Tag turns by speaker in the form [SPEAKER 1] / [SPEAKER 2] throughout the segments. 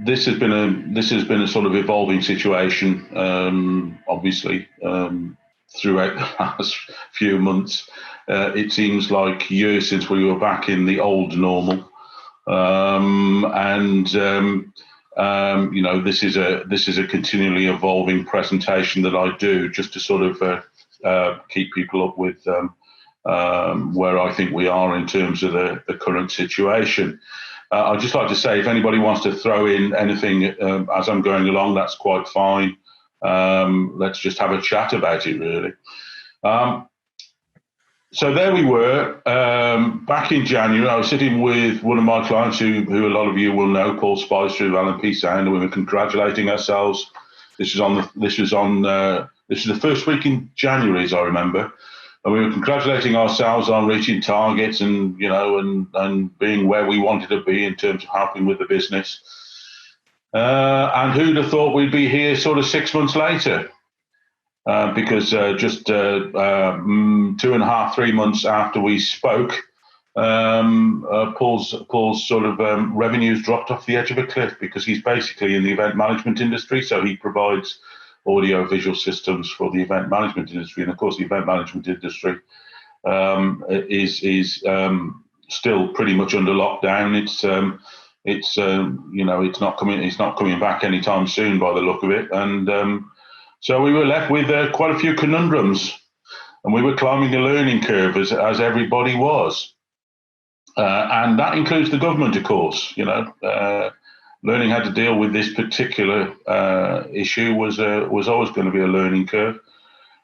[SPEAKER 1] this has been a sort of evolving situation, obviously, throughout the last few months. It seems like years since we were back in the old normal, this is a continually evolving presentation that I do just to sort of keep people up with where I think we are in terms of the current situation. I'd just like to say, if anybody wants to throw in anything as I'm going along, that's quite fine. Let's just have a chat about it, really. So there we were. Back in January, I was sitting with one of my clients who a lot of you will know, Paul Spicer of L&P Sound, and we were congratulating ourselves. This was the first week in January, as I remember. And we were congratulating ourselves on reaching targets and, and being where we wanted to be in terms of helping with the business. And who'd have thought we'd be here sort of 6 months later? Because just 2.5, 3 months after we spoke, Paul's sort of revenues dropped off the edge of a cliff because he's basically in the event management industry. So he provides audio visual systems for the event management industry, and of course the event management industry is still pretty much under lockdown. It's not coming back anytime soon by the look of it, and so we were left with quite a few conundrums, and we were climbing a learning curve as everybody was, and that includes the government, of course. Learning how to deal with this particular issue was always going to be a learning curve,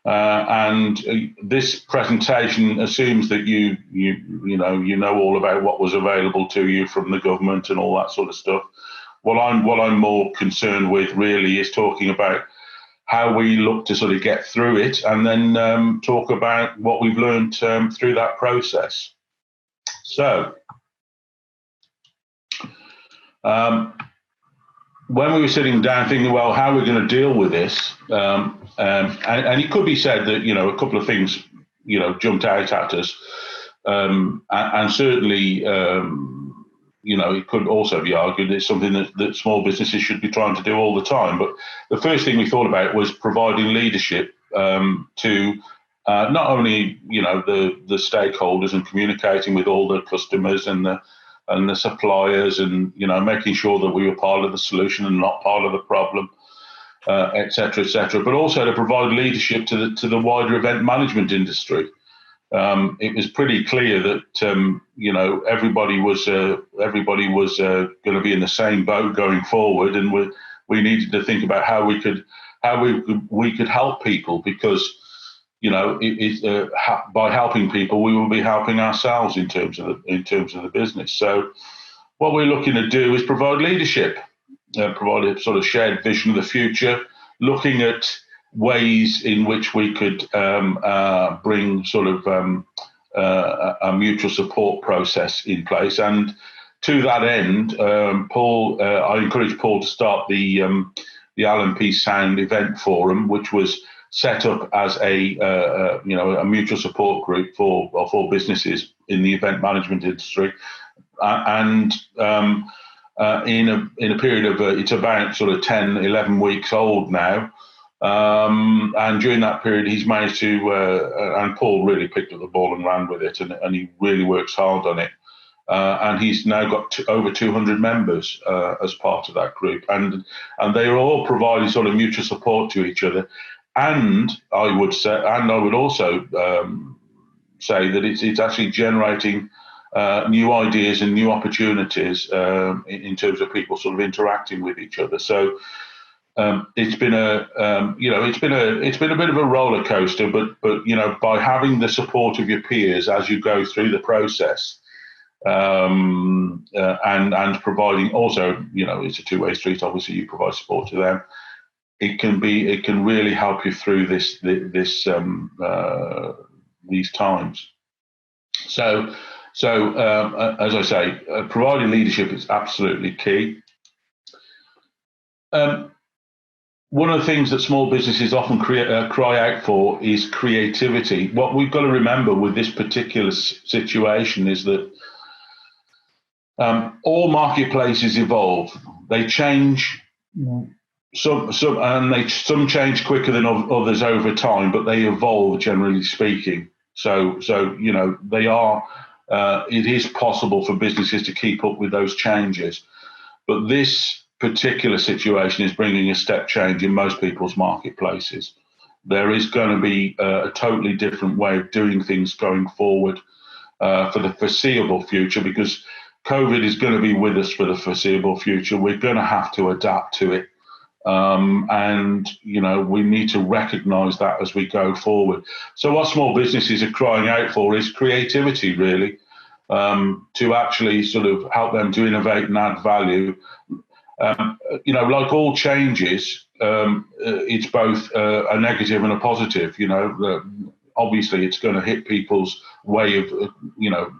[SPEAKER 1] and this presentation assumes that you know all about what was available to you from the government and all that sort of stuff. What I'm more concerned with really is talking about how we look to sort of get through it, and then talk about what we've learned through that process. So. When we were sitting down thinking, well, how are we going to deal with this? And it could be said that, a couple of things, jumped out at us. And certainly, it could also be argued it's something that small businesses should be trying to do all the time. But the first thing we thought about was providing leadership to not only, the stakeholders and communicating with all the customers and the suppliers, and making sure that we were part of the solution and not part of the problem, et cetera, but also to provide leadership to the wider event management industry. It was pretty clear that everybody was going to be in the same boat going forward, and we needed to think about how we could help people, because by helping people, we will be helping ourselves in terms of the business. So, what we're looking to do is provide leadership, provide a sort of shared vision of the future, looking at ways in which we could bring sort of a mutual support process in place. And to that end, Paul, I encouraged Paul to start the L&P Sound event forum, which was set up as a mutual support group for businesses in the event management industry, and in a period of it's about sort of 10, 11 weeks old now, and during that period he's managed to and Paul really picked up the ball and ran with it, and he really works hard on it, and he's now got over 200 members as part of that group, and they are all providing sort of mutual support to each other. And I would also say that it's actually generating new ideas and new opportunities in terms of people sort of interacting with each other. So it's been a bit of a roller coaster, but by having the support of your peers as you go through the process, and providing also, it's a two-way street. Obviously, you provide support to them. It can really help you through these times. So as I say, providing leadership is absolutely key. One of the things that small businesses often cry out for is creativity. What we've got to remember with this particular situation is that all marketplaces evolve. they change. Some change quicker than others over time, but they evolve, generally speaking. So they are. It is possible for businesses to keep up with those changes, but this particular situation is bringing a step change in most people's marketplaces. There is going to be a totally different way of doing things going forward for the foreseeable future, because COVID is going to be with us for the foreseeable future. We're going to have to adapt to it. And we need to recognise that as we go forward. So what small businesses are crying out for is creativity, really, to actually sort of help them to innovate and add value. Like all changes, it's both a negative and a positive. Obviously it's going to hit people's way of,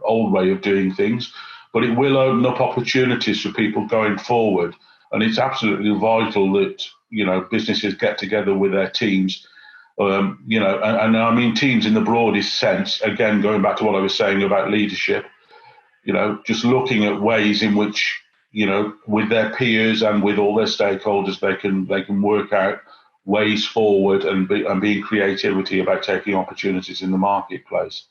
[SPEAKER 1] old way of doing things, but it will open up opportunities for people going forward. And it's absolutely vital that, businesses get together with their teams, and I mean teams in the broadest sense, again, going back to what I was saying about leadership, just looking at ways in which, with their peers and with all their stakeholders, they can work out ways forward and being creativity about taking opportunities in the marketplace.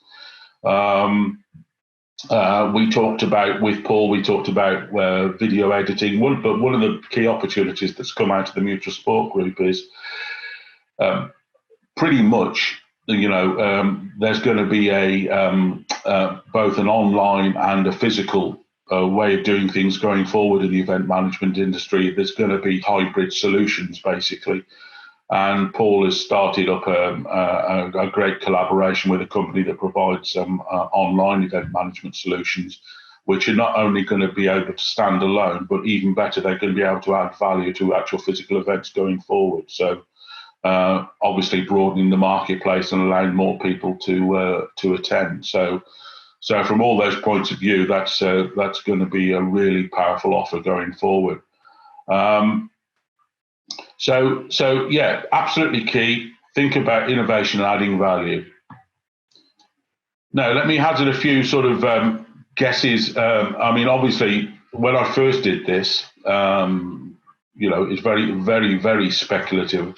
[SPEAKER 1] We talked about, with Paul, video editing. But one of the key opportunities that's come out of the Mutual Sport Group is pretty much, there's going to be both an online and a physical way of doing things going forward in the event management industry. There's going to be hybrid solutions, basically. And Paul has started up a great collaboration with a company that provides online event management solutions, which are not only going to be able to stand alone, but even better, they're going to be able to add value to actual physical events going forward. So obviously broadening the marketplace and allowing more people to attend. So from all those points of view, that's going to be a really powerful offer going forward. So yeah, absolutely key. Think about innovation and adding value. Now, let me hazard a few sort of guesses. Obviously, when I first did this, it's very, very, very speculative.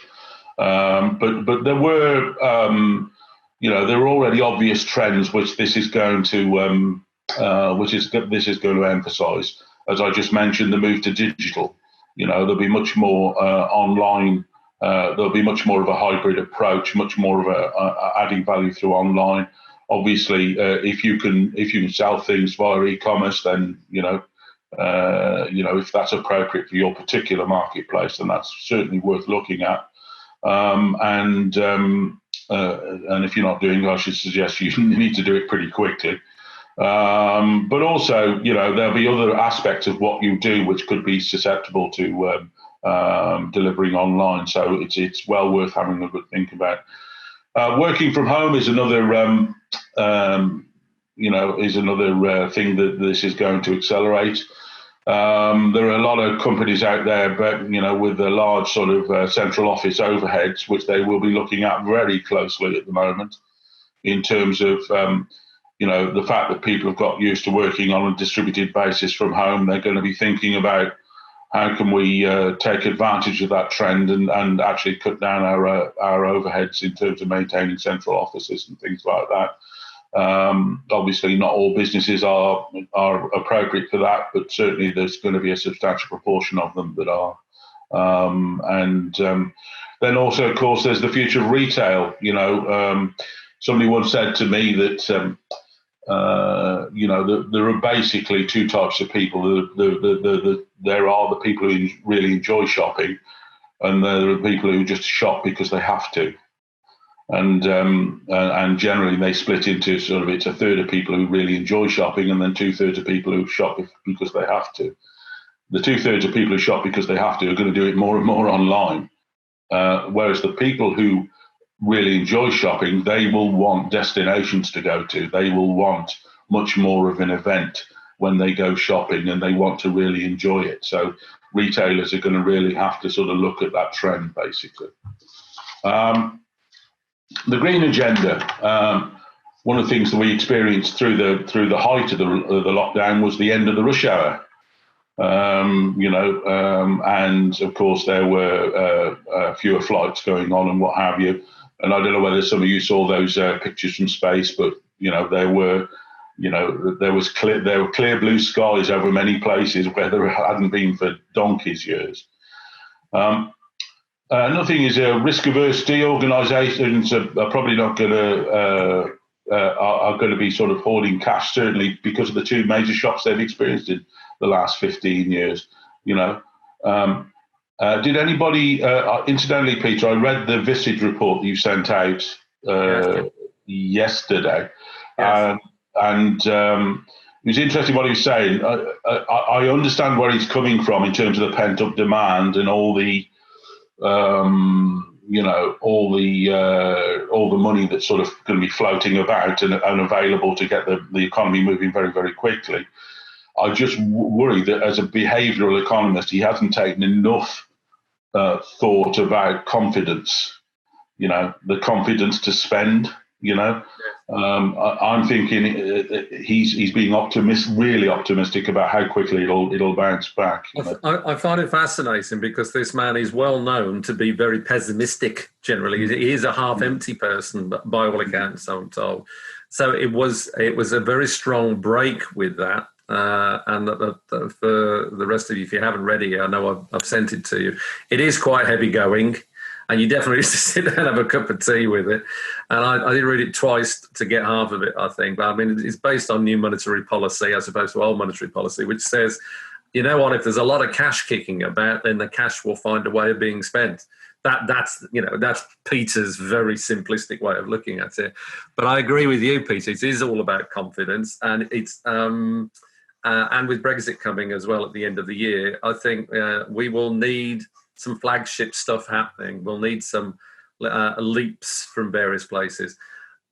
[SPEAKER 1] But there were, there were already obvious trends which this is going to, emphasise. As I just mentioned, the move to digital. There'll be much more online. There'll be much more of a hybrid approach, much more of a adding value through online. Obviously, if you can sell things via e-commerce, then if that's appropriate for your particular marketplace, then that's certainly worth looking at. And if you're not doing it, I should suggest you need to do it pretty quickly. But also, there'll be other aspects of what you do which could be susceptible to delivering online. So it's well worth having a good think about. Working from home is another, thing that this is going to accelerate. There are a lot of companies out there, but with the large sort of central office overheads, which they will be looking at very closely at the moment, in terms of the fact that people have got used to working on a distributed basis from home. They're going to be thinking about how can we take advantage of that trend and actually cut down our overheads in terms of maintaining central offices and things like that. Obviously, not all businesses are appropriate for that, but certainly there's going to be a substantial proportion of them that are. Then also, of course, there's the future of retail. Somebody once said to me that there are basically two types of people. There are the people who really enjoy shopping, and there are people who just shop because they have to. And generally they split into sort of, it's a third of people who really enjoy shopping, and then 2/3 of people who shop because they have to. The 2/3 of people who shop because they have to are going to do it more and more online. Whereas the people who really enjoy shopping, they will want destinations to go to. They will want much more of an event when they go shopping, and they want to really enjoy it. So retailers are going to really have to sort of look at that trend, basically. The green agenda. One of the things that we experienced through the height of the lockdown was the end of the rush hour. And of course there were fewer flights going on and what have you. And I don't know whether some of you saw those pictures from space, but there were clear blue skies over many places where there hadn't been for donkey's years. Another thing is risk averse organisations are probably not going to are going to be sort of hoarding cash, certainly because of the two major shocks they've experienced in the last 15 years. Did anybody, incidentally, Peter, I read the Visage report that you sent out yesterday.
[SPEAKER 2] Yes.
[SPEAKER 1] And it was interesting what he was saying. I understand where he's coming from in terms of the pent-up demand and all the all the money that's sort of going to be floating about and available to get the economy moving very, very quickly. I just worry that as a behavioural economist, he hasn't taken enough thought about confidence, the confidence to spend, I'm thinking he's being really optimistic about how quickly it'll bounce back.
[SPEAKER 2] I find it fascinating because this man is well known to be very pessimistic generally. He is a half-empty person, by all accounts, I'm told. So it was a very strong break with that. And for the rest of you, if you haven't read it, I know I've sent it to you. It is quite heavy going, and you definitely used to sit down and have a cup of tea with it. And I did read it twice to get half of it, I think. But I mean, it's based on new monetary policy as opposed to old monetary policy, which says, you know what, if there's a lot of cash kicking about, then the cash will find a way of being spent. That's Peter's very simplistic way of looking at it. But I agree with you, Peter. It is all about confidence, and it's and with Brexit coming as well at the end of the year, I think we will need some flagship stuff happening. We'll need some leaps from various places.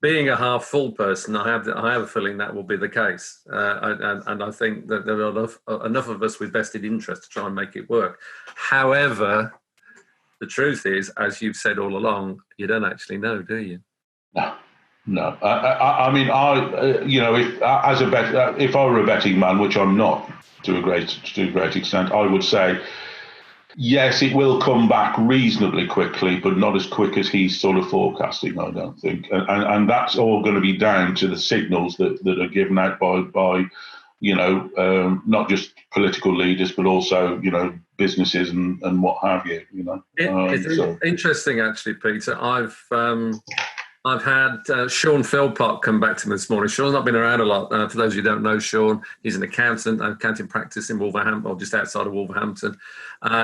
[SPEAKER 2] Being a half-full person, I have a feeling that will be the case, and I think that there are enough of us with vested interest to try and make it work. However, the truth is, as you've said all along, you don't actually know, do you?
[SPEAKER 1] No. I mean, if I were a betting man, which I'm not to a great extent, I would say, yes, it will come back reasonably quickly, but not as quick as he's sort of forecasting, I don't think. And that's all going to be down to the signals that are given out by not just political leaders, but also, businesses and what have you,
[SPEAKER 2] It's interesting, actually, Peter. I've had Sean Philpott come back to me this morning. Sean's not been around a lot. For those of you who don't know Sean, he's an accounting practice in Wolverhampton, or just outside of Wolverhampton.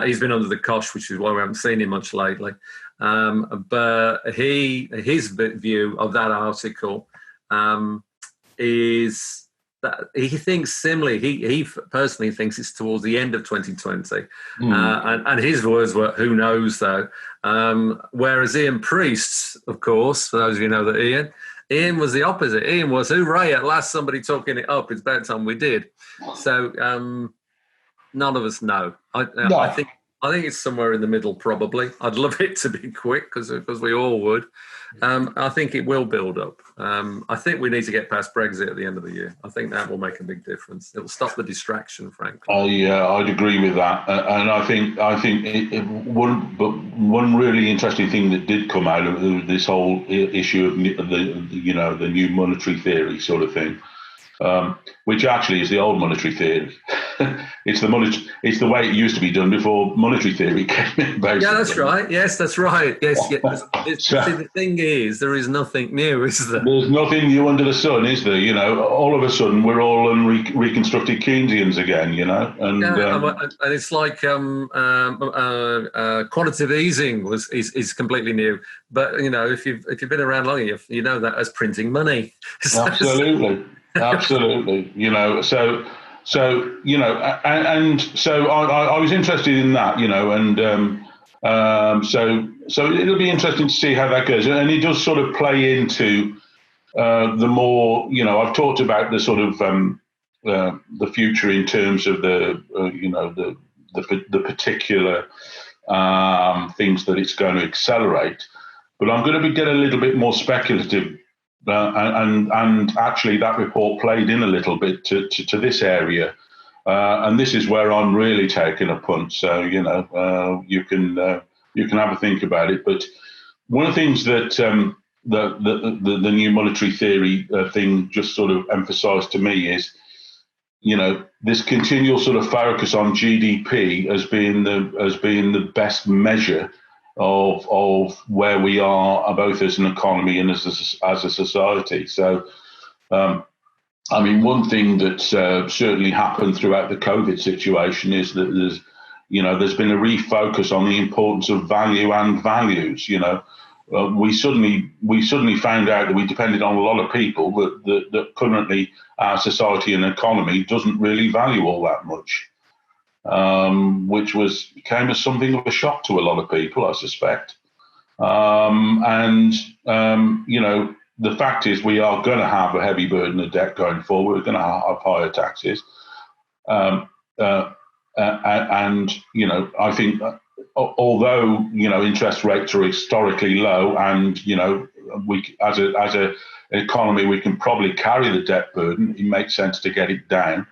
[SPEAKER 2] He's been under the cosh, which is why we haven't seen him much lately. But his view of that article is that he thinks similarly. He personally thinks it's towards the end of 2020. And his words were, who knows, though. Whereas Ian Priest's, of course, for those of you who know that Ian was the opposite. Ian was, hooray, at last somebody talking it up. It's about time we did. So none of us know. I think it's somewhere in the middle, probably. I'd love it to be quick because we all would. I think it will build up. I think we need to get past Brexit at the end of the year. I think that will make a big difference. It will stop the distraction, frankly.
[SPEAKER 1] I'd agree with that. And I think one really interesting thing that did come out of this whole issue of the new monetary theory sort of thing, which actually is the old monetary theory. It's the way it used to be done before monetary theory came in, basically.
[SPEAKER 2] Yeah, that's right. Yes, that's right. Yes. The thing is, there is nothing new, is there?
[SPEAKER 1] There's nothing new under the sun, is there? All of a sudden we're all reconstructed Keynesians again,
[SPEAKER 2] and it's like quantitative easing is completely new. But if you've been around long enough, you know that as printing money.
[SPEAKER 1] Absolutely. Absolutely, so I was interested in that, so it'll be interesting to see how that goes, and it does sort of play into the more, I've talked about the sort of the future in terms of the particular things that it's going to accelerate, but I'm going to get a little bit more speculative. And actually, that report played in a little bit to this area And this is where I'm really taking a punt. So you can have a think about it. But one of the things that the new monetary theory thing just sort of emphasised to me is, this continual sort of focus on GDP as being the best measure of where we are, both as an economy and as a society. So, one thing that's certainly happened throughout the COVID situation is that there's been a refocus on the importance of value and values. We suddenly found out that we depended on a lot of people that currently our society and economy doesn't really value all that much, which came as something of a shock to a lot of people, I suspect. The fact is we are going to have a heavy burden of debt going forward. We're going to have higher taxes. I think although, interest rates are historically low and, we as an economy, we can probably carry the debt burden, it makes sense to get it down.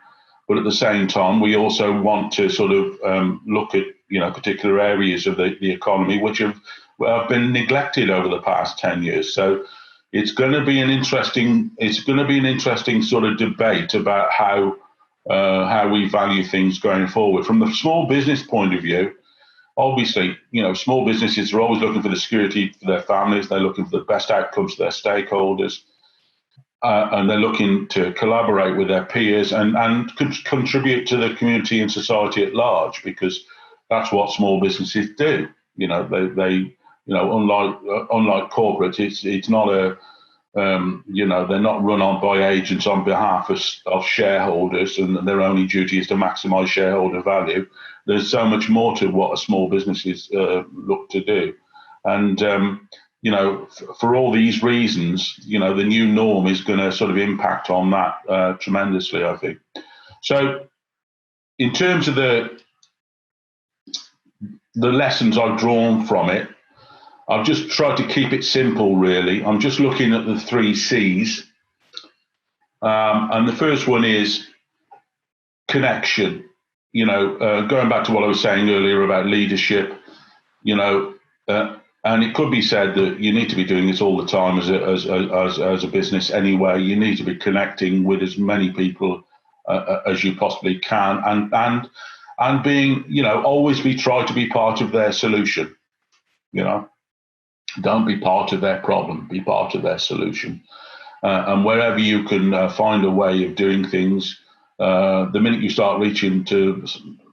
[SPEAKER 1] But at the same time, we also want to sort of look at, particular areas of the economy which have been neglected over the past 10 years. So it's going to be an interesting sort of debate about how we value things going forward. From the small business point of view, obviously, small businesses are always looking for the security for their families. They're looking for the best outcomes for their stakeholders. And they're looking to collaborate with their peers and contribute to the community and society at large, because that's what small businesses do. Unlike corporates, it's not they're not run on by agents on behalf of shareholders, and their only duty is to maximise shareholder value. There's so much more to what a small businesses look to do, and for all these reasons, the new norm is going to sort of impact on that tremendously, I think. So, in terms of the lessons I've drawn from it, I've just tried to keep it simple, really. I'm just looking at the 3 C's. And the first one is connection. Going back to what I was saying earlier about leadership, and it could be said that you need to be doing this all the time as a business anyway. You need to be connecting with as many people as you possibly can, and being, always try to be part of their solution. Don't be part of their problem, be part of their solution. And wherever you can find a way of doing things, the minute you start reaching to,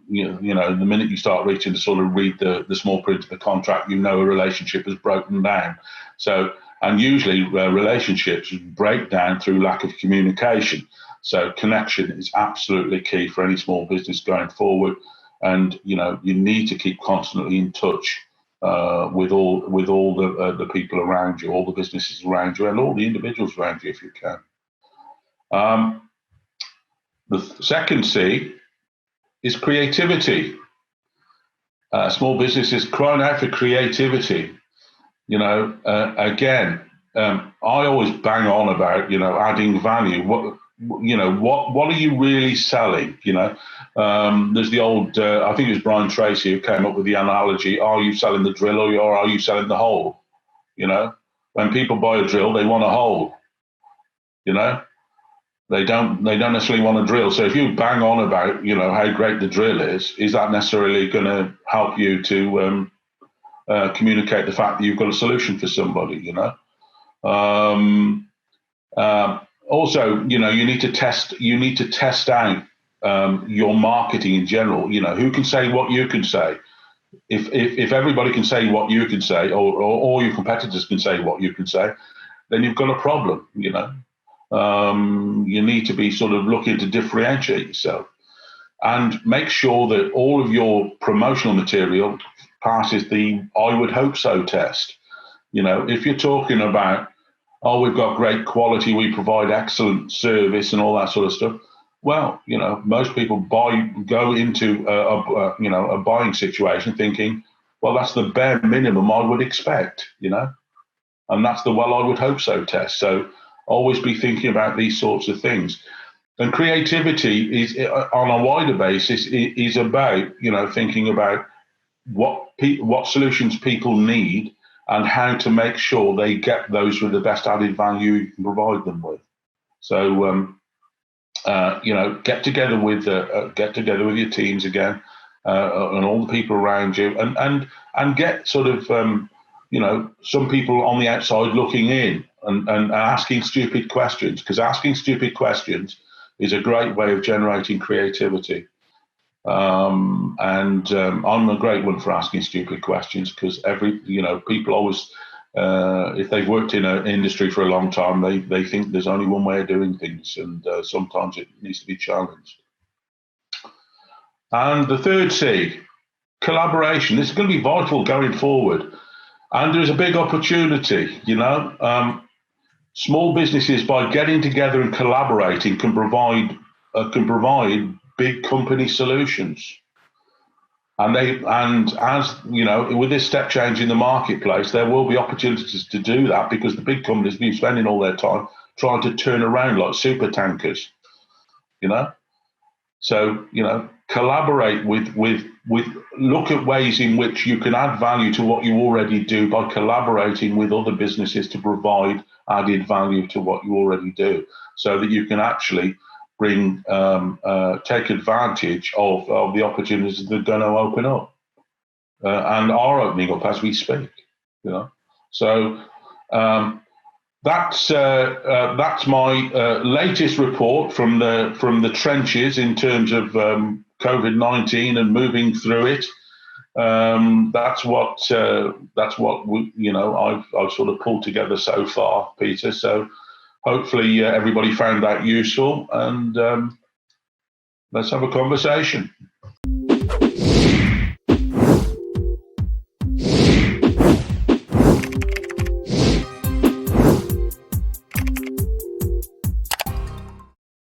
[SPEAKER 1] the minute you start reaching to sort of read the small print of the contract, a relationship has broken down. So, and usually relationships break down through lack of communication. So connection is absolutely key for any small business going forward. And, you need to keep constantly in touch with all the people around you, all the businesses around you, and all the individuals around you if you can. The second C is creativity. Small businesses crying out for creativity. Again, I always bang on about adding value. What are you really selling? There's the old, I think it was Brian Tracy who came up with the analogy: are you selling the drill or are you selling the hole? When people buy a drill, they want a hole. They don't necessarily want a drill. So if you bang on about how great the drill is that necessarily going to help you to communicate the fact that you've got a solution for somebody? Also, you need to test out your marketing in general. Who can say what you can say? If everybody can say what you can say, or all your competitors can say what you can say, then you've got a problem. You need to be sort of looking to differentiate yourself and make sure that all of your promotional material passes the "I would hope so" test. If you're talking about, oh, we've got great quality, we provide excellent service and all that sort of stuff, well, most people go into a buying situation thinking, well, that's the bare minimum I would expect, and that's the "well, I would hope so" test. So always be thinking about these sorts of things. And creativity is, on a wider basis, is about, thinking about what solutions people need and how to make sure they get those with the best added value you can provide them with. So, get together with your teams again, and all the people around you, and get sort of some people on the outside looking in and asking stupid questions, because asking stupid questions is a great way of generating creativity. I'm a great one for asking stupid questions, because people always, if they've worked in an industry for a long time, they think there's only one way of doing things, and sometimes it needs to be challenged. And the third C, collaboration. This is going to be vital going forward, and there's a big opportunity. Small businesses, by getting together and collaborating, can provide big company solutions. And as you know, with this step change in the marketplace, there will be opportunities to do that, because the big companies have been spending all their time trying to turn around like super tankers. So collaborate with look at ways in which you can add value to what you already do by collaborating with other businesses to provide added value to what you already do, so that you can actually take advantage of the opportunities that are going to open up, and are opening up as we speak. So that's my latest report from the trenches in terms of COVID-19 and moving through it. That's what I've sort of pulled together so far, Peter. So hopefully everybody found that useful, and let's have a conversation.